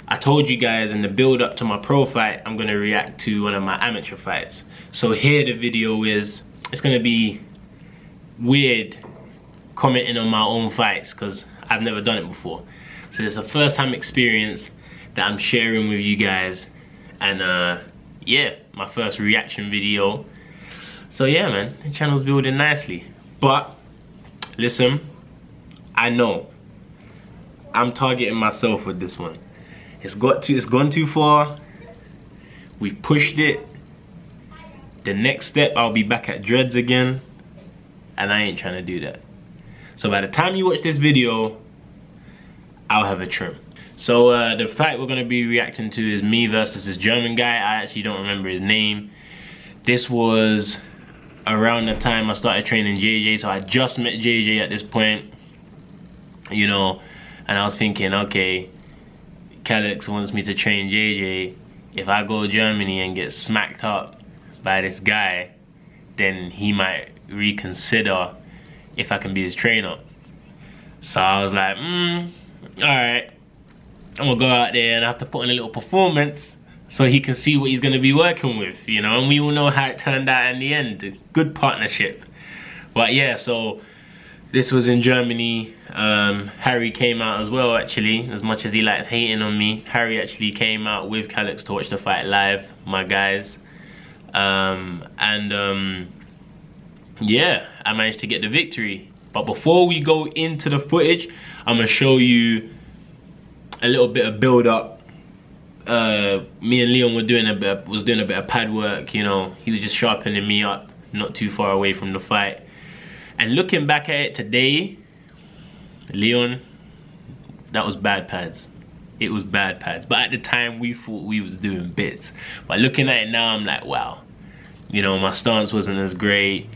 I told you guys in the build up to my pro fight, I'm gonna react to one of my amateur fights. So here the video is, it's gonna be weird commenting on my own fights because I've never done it before. So it's a first time experience that I'm sharing with you guys. And yeah, my first reaction video. So yeah, man, the channel's building nicely. But listen, I know I'm targeting myself with this one. It's gone too far. We've pushed it. The next step, I'll be back at dreads again, and I ain't trying to do that. So by the time you watch this video, I'll have a trim. So the fight we're gonna be reacting to is me versus this German guy. I actually don't remember his name. This was around the time I started training JJ, so I just met JJ at this point, you know, and I was thinking, okay, Calix wants me to train JJ. If I go to Germany and get smacked up by this guy, then he might reconsider if I can be his trainer. So I was like, alright, I'm gonna go out there and I have to put in a little performance so he can see what he's gonna be working with, you know, and we all know how it turned out in the end. Good partnership. But yeah, so this was in Germany. Harry came out as well, actually. As much as he likes hating on me, Harry actually came out with Calix to watch the fight live, my guys. Yeah, I managed to get the victory. But before we go into the footage, I'm gonna show you a little bit of build up. Me and Leon were doing a bit of pad work, you know. He was just sharpening me up, not too far away from the fight. And looking back at it today, Leon, that was bad pads. It was bad pads. But at the time, we thought we was doing bits. But looking at it now, I'm like, wow. You know, my stance wasn't as great.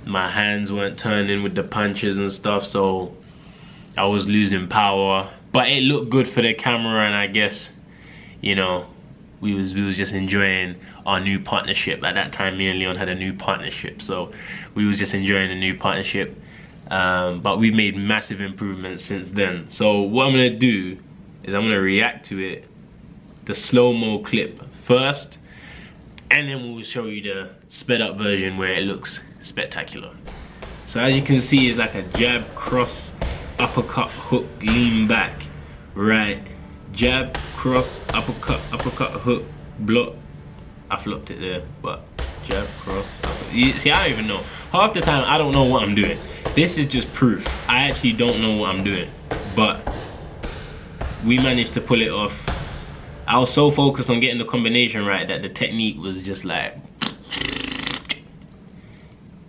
My hands weren't turning with the punches and stuff, so I was losing power. But it looked good for the camera, and I guess, you know, we was just enjoying our new partnership. At that time, me and Leon had a new partnership, so we was just enjoying the new partnership. But we've made massive improvements since then. So what I'm gonna do is I'm gonna react to it, the slow-mo clip first, and then we'll show you the sped up version where it looks spectacular. So as you can see, it's like a jab, cross, uppercut, hook, lean back, right, jab, cross, uppercut, hook, block. I flopped it there, but jab, cross, uppercut. See, I don't even know. Half the time, I don't know what I'm doing. This is just proof. I actually don't know what I'm doing, but we managed to pull it off. I was so focused on getting the combination right that the technique was just like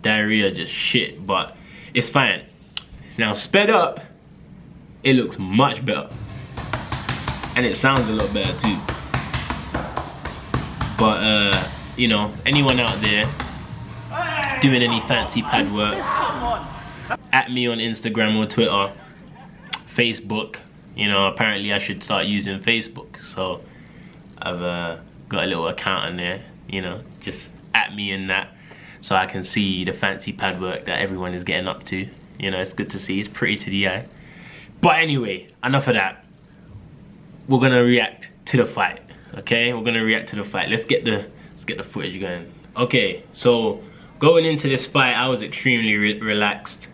diarrhea, just shit, but it's fine. Now sped up, it looks much better, and it sounds a lot better too. But you know, anyone out there doing any fancy pad work, at me on Instagram or Twitter, Facebook. You know, apparently I should start using Facebook, so I've got a little account on there, you know, just at me in that, so I can see the fancy pad work that everyone is getting up to. You know, it's good to see, it's pretty to the eye. But anyway, enough of that. We're gonna react to the fight, okay? We're gonna react to the fight. Let's get the footage going. Okay, so going into this fight, I was extremely relaxed.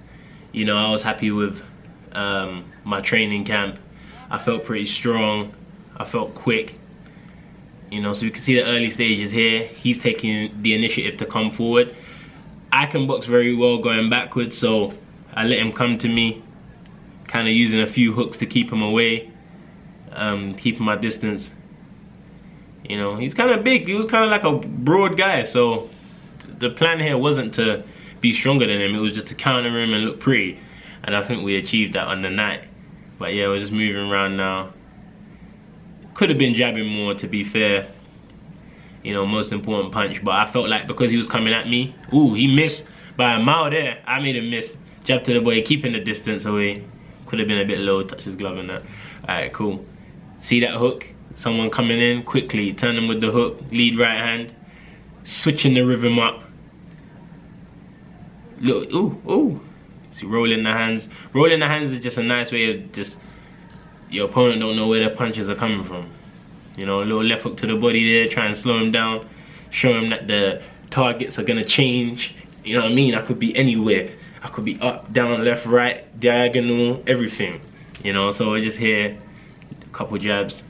You know, I was happy with my training camp. I felt pretty strong. I felt quick. You know, so you can see the early stages here. He's taking the initiative to come forward. I can box very well going backwards, so I let him come to me, kind of using a few hooks to keep him away, keep my distance. You know, he's kind of big. He was kind of like a broad guy, so the plan here wasn't to be stronger than him. It was just to counter him and look pretty, and I think we achieved that on the night. But yeah, we're just moving around now. Could have been jabbing more, to be fair. You know, most important punch. But I felt like because he was coming at me, ooh, he missed by a mile there. I made him miss. Jab to the boy, keeping the distance away. Could have been a bit low, touch his glove and that. Alright, cool. See that hook? Someone coming in quickly, turn them with the hook, lead right hand, switching the rhythm up. Look, ooh. See, rolling the hands. Rolling the hands is just a nice way of just, your opponent don't know where the punches are coming from. You know, a little left hook to the body there, try and slow him down, show him that the targets are gonna change. You know what I mean? I could be anywhere. I could be up, down, left, right, diagonal, everything. You know, so I just here, a couple jabs,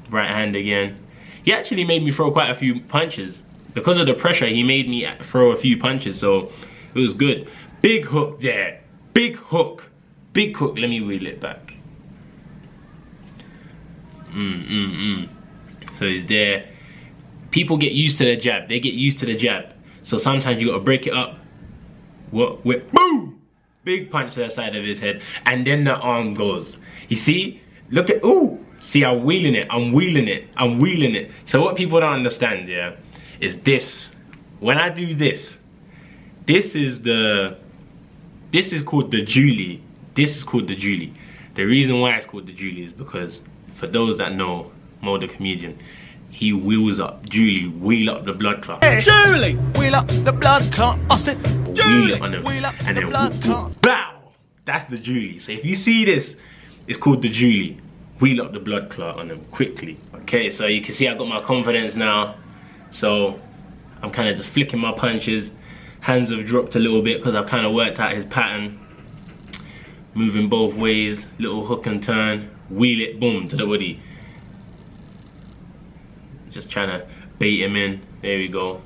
right hand again. He actually made me throw quite a few punches. Because of the pressure, he made me throw a few punches, so it was good. Big hook there, big hook, big hook. Let me wheel it back. So he's there. People get used to the jab. They get used to the jab. So sometimes you gotta break it up. What? Boom! Big punch to the side of his head, and then the arm goes. You see? Look at, ooh! See, I'm wheeling it, I'm wheeling it, I'm wheeling it. So what people don't understand, yeah, is this. When I do this, this is called the Julie. This is called the Julie. The reason why it's called the Julie is because, for those that know Mo the comedian, he wheels up, Julie, wheel up the blood clot. Hey, Julie, wheel up the blood clot. I said, wheel it on him, wheel up and the then blood whoop, clot. whoop, bow. That's the Julie. So if you see this, it's called the Julie. Wheel up the blood clot on him quickly. Okay, so you can see I got my confidence now. So I'm kind of just flicking my punches. Hands have dropped a little bit because I've kind of worked out his pattern. Moving both ways, little hook and turn, wheel it, boom, to the body. Just trying to bait him in. There we go.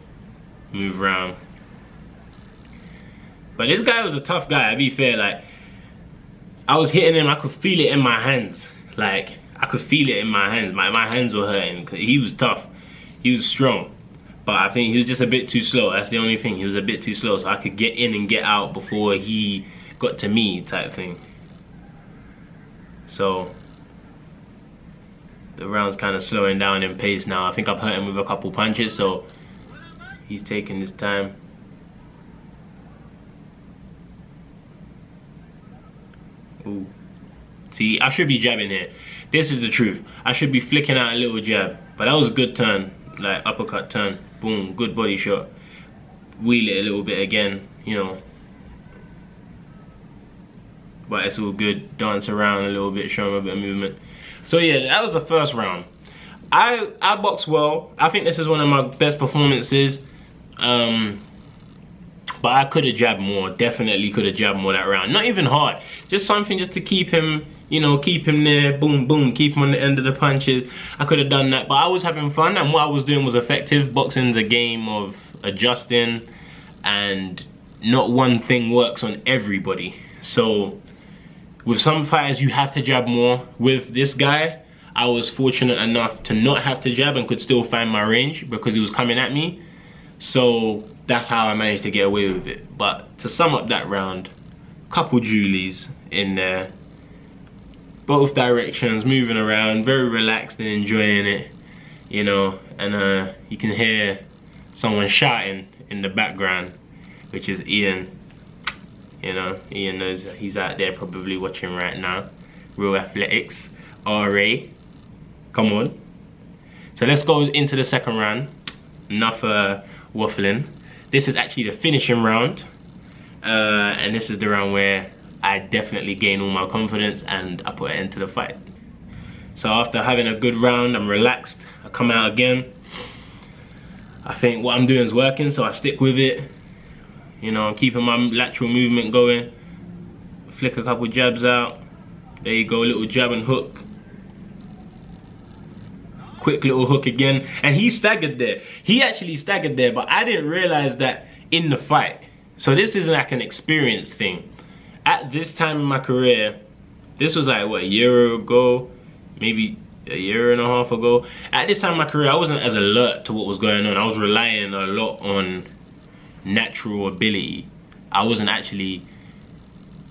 Move around. But this guy was a tough guy, to be fair. Like, I was hitting him, I could feel it in my hands. Like, I could feel it in my hands. My hands were hurting. He was tough. He was strong. But I think he was just a bit too slow. That's the only thing. He was a bit too slow. So I could get in and get out before he got to me, type thing. So the round's kind of slowing down in pace now. I think I've hurt him with a couple punches, so he's taking his time. Ooh. See, I should be jabbing here. This is the truth. I should be flicking out a little jab. But that was a good turn. Like, uppercut turn. Boom. Good body shot. Wheel it a little bit again, you know. But it's all good. Dance around a little bit, show him a bit of movement. So yeah, that was the first round. I boxed well. I think this is one of my best performances. But I could have jabbed more. Definitely could have jabbed more that round. Not even hard. Just something just to keep him, you know, keep him there. Boom, boom. Keep him on the end of the punches. I could have done that. But I was having fun, and what I was doing was effective. Boxing's a game of adjusting, and not one thing works on everybody. So with some fighters, you have to jab more. With this guy, I was fortunate enough to not have to jab and could still find my range because he was coming at me. So that's how I managed to get away with it. But to sum up that round, couple Julies in there, both directions, moving around, very relaxed and enjoying it, you know. And you can hear someone shouting in the background, which is Ian. You know, Ian knows that he's out there probably watching right now. Real Athletics, RA, come on. So let's go into the second round. Enough waffling. This is actually the finishing round, and this is the round where I definitely gain all my confidence and I put it into the fight. So after having a good round, I'm relaxed. I come out again. I think what I'm doing is working, so I stick with it. You know, I'm keeping my lateral movement going. Flick a couple jabs out. There you go, little jab and hook. Quick little hook again. And he staggered there. He actually staggered there, but I didn't realize that in the fight. So this isn't like an experience thing. At this time in my career, this was like, what, a year ago? Maybe a year and a half ago. At this time in my career, I wasn't as alert to what was going on. I was relying a lot on natural ability. I wasn't actually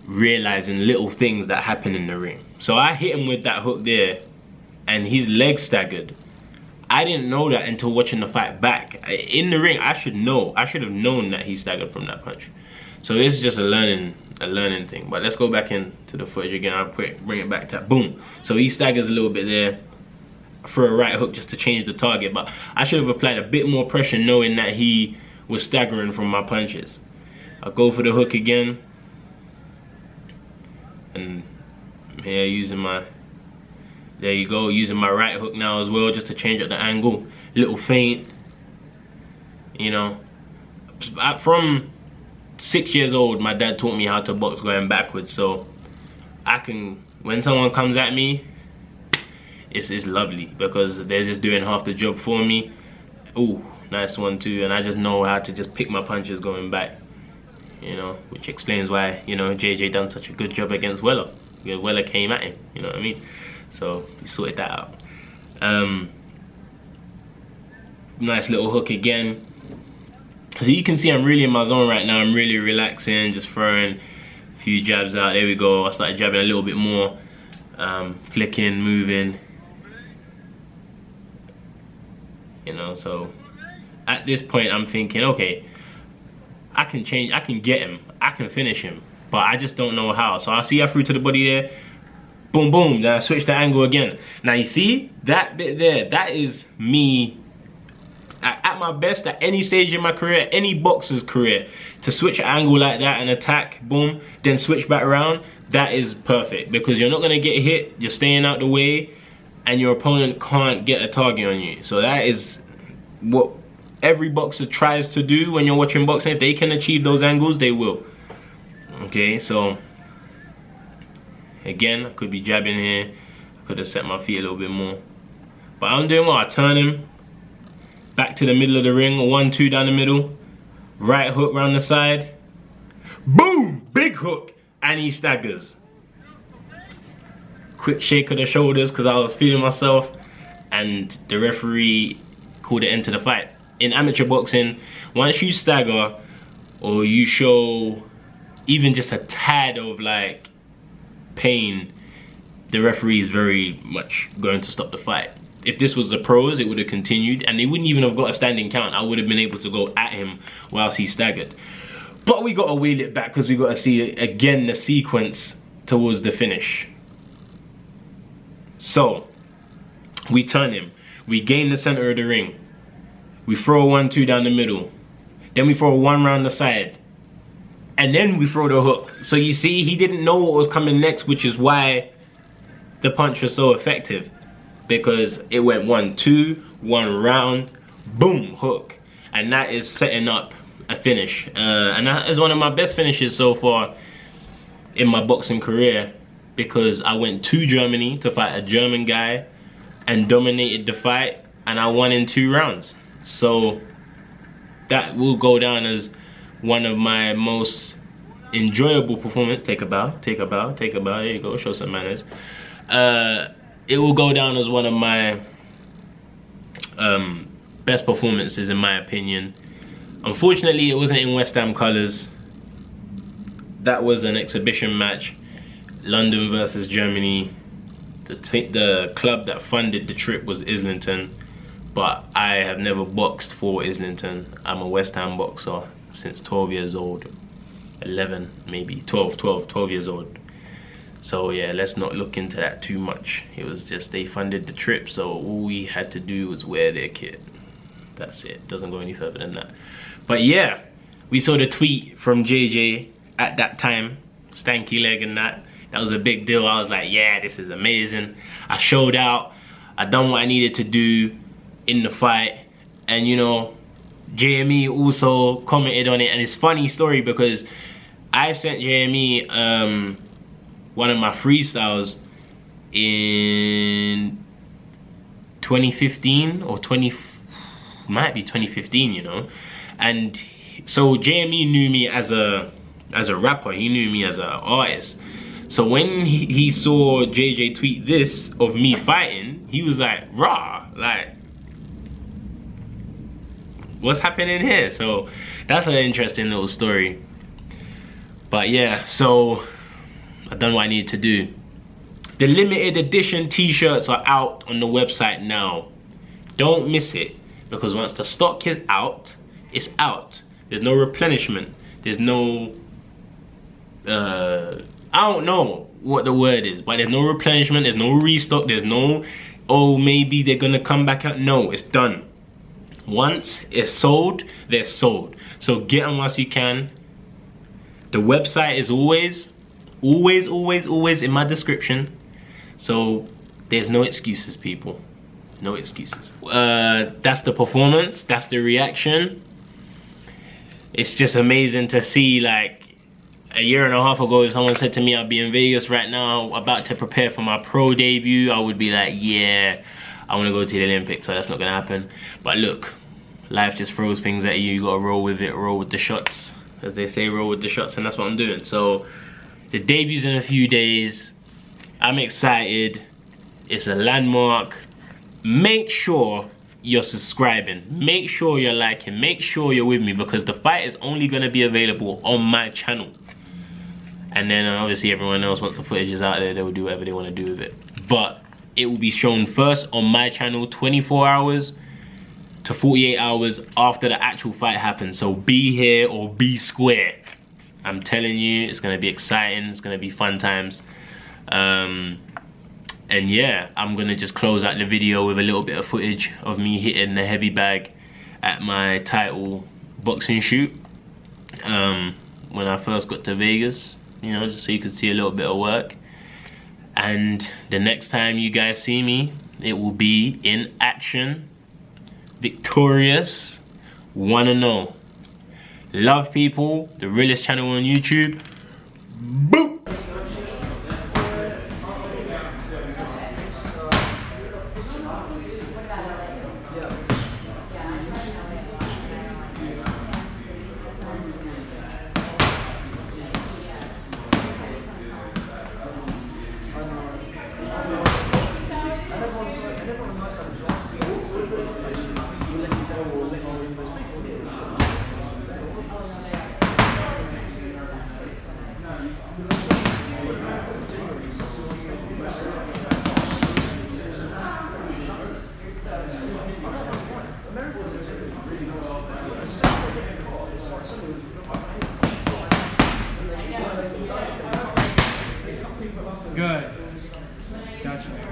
realizing little things that happen in the ring. So I hit him with that hook there, and his leg staggered. I didn't know that until watching the fight back. In the ring, I should know. I should have known that he staggered from that punch. So this is just a learning thing. But let's go back into the footage again. I'll bring it back to boom. So he staggers a little bit there for a right hook just to change the target. But I should have applied a bit more pressure knowing that he was staggering from my punches. I'll go for the hook again. And here using my There you go, using my right hook now as well, just to change up the angle. Little feint, you know. From 6 years old, my dad taught me how to box going backwards, so I can, when someone comes at me, it's lovely, because they're just doing half the job for me. Ooh, nice one too, and I just know how to just pick my punches going back, you know, which explains why, you know, JJ done such a good job against Weller, because Weller came at him, you know what I mean? So we sorted that out. Nice little hook again. So you can see I'm really in my zone right now. I'm really relaxing, just throwing a few jabs out. There we go. I started jabbing a little bit more, flicking, moving. You know, so at this point I'm thinking, okay, I can change, I can get him, I can finish him, but I just don't know how. So I see I threw to the body there, boom, boom, then I switched the angle again. Now you see, that bit there, that is me at my best at any stage in my career, any boxer's career. To switch an angle like that and attack, boom, then switch back around, that is perfect, because you're not gonna get hit, you're staying out the way, and your opponent can't get a target on you. So that is what every boxer tries to do when you're watching boxing. If they can achieve those angles, they will. Okay, so again, I could be jabbing here, I could have set my feet a little bit more, but I'm doing well. I turn him back to the middle of the ring, 1-2 down the middle, right hook round the side, boom, big hook, and he staggers. Quick shake of the shoulders because I was feeling myself, and the referee called it end to the fight. In amateur boxing, once you stagger or you show even just a tad of like pain, the referee is very much going to stop the fight. If this was the pros, it would have continued, and they wouldn't even have got a standing count. I would have been able to go at him whilst he staggered. But we got to wheel it back because we got to see again the sequence towards the finish. So we turn him, we gain the center of the ring, we throw a 1-2 down the middle, then we throw a 1 round the side, and then we throw the hook. So you see, he didn't know what was coming next, which is why the punch was so effective, because it went 1-2, 1 round, boom, hook, and that is setting up a finish. And that is one of my best finishes so far in my boxing career, because I went to Germany to fight a German guy and dominated the fight, and I won in 2 rounds. So that will go down as one of my most enjoyable performances. Take a bow, take a bow, take a bow. There you go, show some manners. It will go down as one of my best performances in my opinion. Unfortunately, it wasn't in West Ham colours. That was an exhibition match. London versus Germany. The club that funded the trip was Islington, but I have never boxed for Islington. I'm a West Ham boxer since 12 years old, 11 maybe, 12 years old. So yeah, let's not look into that too much. It was just they funded the trip, so all we had to do was wear their kit. That's it, doesn't go any further than that. But yeah, we saw the tweet from JJ at that time, stanky leg and that. That was a big deal. I was like, yeah, this is amazing. I showed out. I done what I needed to do in the fight. And you know, JME also commented on it. And it's a funny story because I sent JME one of my freestyles in 2015 or might be 2015, you know. And so JME knew me as a rapper. He knew me as an artist. So when he saw JJ tweet this of me fighting, he was like, rah, like, what's happening here? So that's an interesting little story. But yeah, so I've done what I need to do. The limited edition t-shirts are out on the website now. Don't miss it, because once the stock is out, it's out. There's no replenishment. There's no I don't know what the word is, but there's no replenishment, there's no restock, there's no, oh, maybe they're gonna come back out. No, it's done. Once it's sold, they're sold. So get them whilst you can. The website is always in my description. So There's no excuses, people. No excuses. That's the performance. That's the reaction. It's just amazing to see, like, a year and a half ago, if someone said to me I'll be in Vegas right now about to prepare for my pro debut, I would be like, yeah, I want to go to the Olympics, so that's not gonna happen. But look, life just throws things at you. You gotta roll with it, roll with the shots, as they say, roll with the shots, and that's what I'm doing. So the debut's in a few days. I'm excited. It's a landmark. Make sure you're subscribing, make sure you're liking, make sure you're with me, because the fight is only going to be available on my channel. And then obviously everyone else, once the footage is out there, they will do whatever they want to do with it. But it will be shown first on my channel 24 hours to 48 hours after the actual fight happens. So be here or be square. I'm telling you, it's going to be exciting, it's going to be fun times. And yeah, I'm gonna just close out the video with a little bit of footage of me hitting the heavy bag at my title boxing shoot when I first got to Vegas, you know, just so you could see a little bit of work. And the next time you guys see me, it will be in action, victorious, 1-0. Love, people. The realest channel on YouTube. Boom. Good. Gotcha.